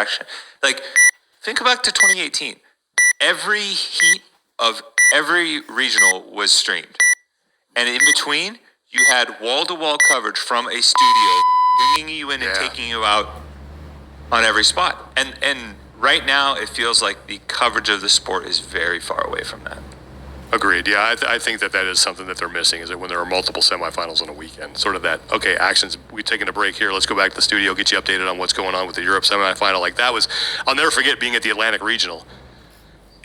interaction. Like, think back to 2018. Every heat of every regional was streamed. And in between, you had wall-to-wall coverage from a studio bringing you in and taking you out on every spot. And right now, it feels like the coverage of the sport is very far away from that. Agreed. Yeah, I think that is something that they're missing, is that when there are multiple semifinals on a weekend, sort of that, okay, actions, we've taken a break here, let's go back to the studio, get you updated on what's going on with the Europe semifinal. Like, that was, I'll never forget being at the Atlantic Regional,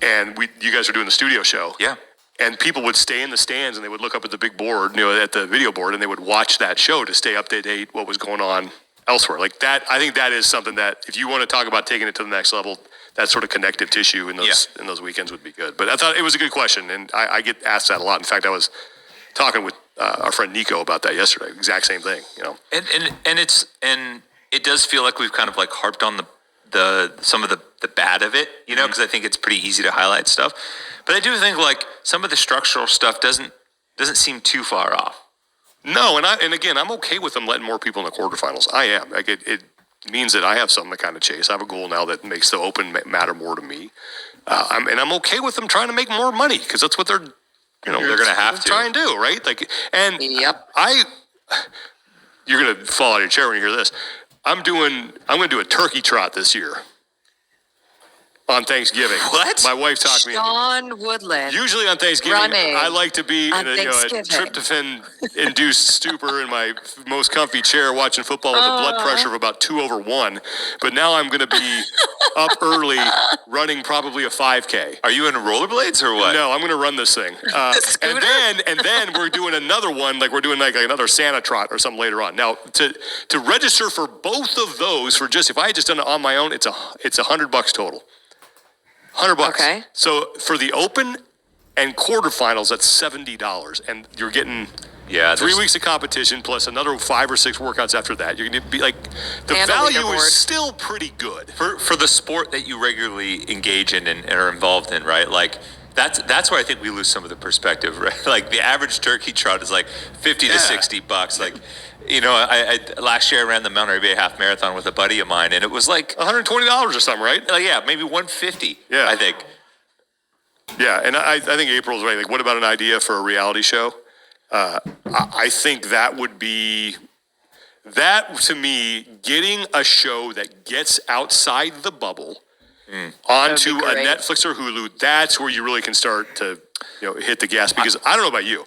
and you guys were doing the studio show. Yeah. And people would stay in the stands, and they would look up at the big board, at the video board, and they would watch that show to stay up to date what was going on elsewhere. Like that, I think that is something that, if you want to talk about taking it to the next level, that sort of connective tissue in those weekends would be good. But I thought it was a good question, and I get asked that a lot. In fact, I was talking with our friend Nico about that yesterday. Exact same thing, And it does feel like we've kind of like harped on the some of the bad of it, because I think it's pretty easy to highlight stuff. But I do think like some of the structural stuff doesn't seem too far off. No, and again, I'm okay with them letting more people in the quarterfinals. I am. Like it means that I have something to kind of chase. I have a goal now that makes the Open matter more to me. I'm okay with them trying to make more money, because that's what they're going to have to try and do, right? Like, and you're going to fall out of your chair when you hear this. I'm going to do a turkey trot this year on Thanksgiving. What? My wife talked me. Sean Woodland. Usually on Thanksgiving, running I like to be in a tryptophan-induced stupor in my most comfy chair watching football with a blood pressure of about 2/1. But now I'm going to be up early running probably a 5K. Are you in rollerblades or what? No, I'm going to run this thing. And then we're doing another one, like we're doing like another Santa trot or something later on. Now, to register for both of those, if I had just done it on my own, it's $100 total. $100. Okay. So for the Open and quarterfinals, that's $70, and you're getting 3 weeks of competition plus another 5 or 6 workouts after that. You're going to be like, the value is still pretty good for the sport that you regularly engage in and are involved in, right? Like that's where I think we lose some of the perspective, right? Like the average turkey trot is like $50 to $60. Like, I last year I ran the Mount Airy Bay half marathon with a buddy of mine, and it was like $120 or something, right? Maybe $150. Yeah, I think. Yeah, and I think April's right. Like, what about an idea for a reality show? I think that would be to me, getting a show that gets outside the bubble onto a Netflix or Hulu. That's where you really can start to hit the gas, because I don't know about you,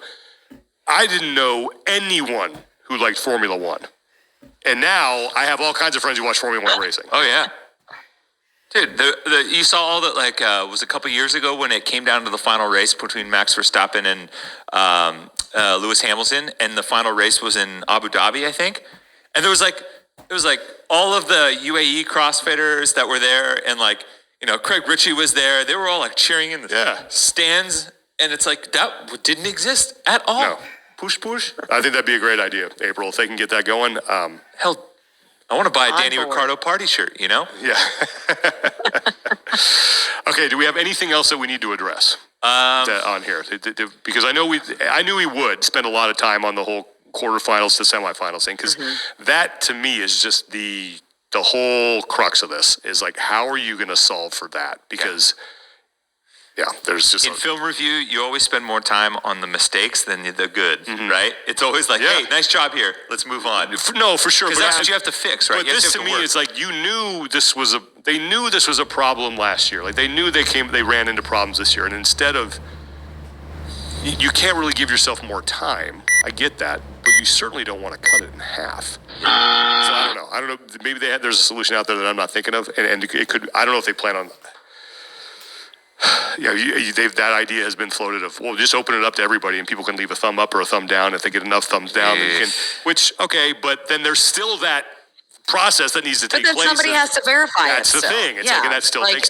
I didn't know anyone who liked Formula One. And now I have all kinds of friends who watch Formula One racing. Oh, yeah. Dude, you saw all that, like, was a couple years ago when it came down to the final race between Max Verstappen and Lewis Hamilton, and the final race was in Abu Dhabi, I think. And it was like all of the UAE CrossFitters that were there, and like, Craig Ritchie was there. They were all like cheering in the stands, and it's like that didn't exist at all. No. Push. I think that'd be a great idea, April, if they can get that going. Hell, I want to buy a Danny Ricciardo party shirt, Yeah. Okay, do we have anything else that we need to address on here? Because I knew we would spend a lot of time on the whole quarterfinals to semifinals thing, because that to me is just the whole crux of this, is like, how are you going to solve for that? Because there's just... In film review, you always spend more time on the mistakes than the good, right? It's always like, hey, nice job here. Let's move on. No, for sure. Because that's what you have to fix, right? But this to me is like, they knew this was a problem last year. Like, they knew they ran into problems this year. And instead of... You can't really give yourself more time. I get that. But you certainly don't want to cut it in half. So I don't know. Maybe there's a solution out there that I'm not thinking of. And it could... I don't know if they plan on... that idea has been floated of, well, just open it up to everybody and people can leave a thumb up or a thumb down. If they get enough thumbs down, but then there's still that process that needs to take place. But then somebody has to verify it. That's the thing. It's like, and that still takes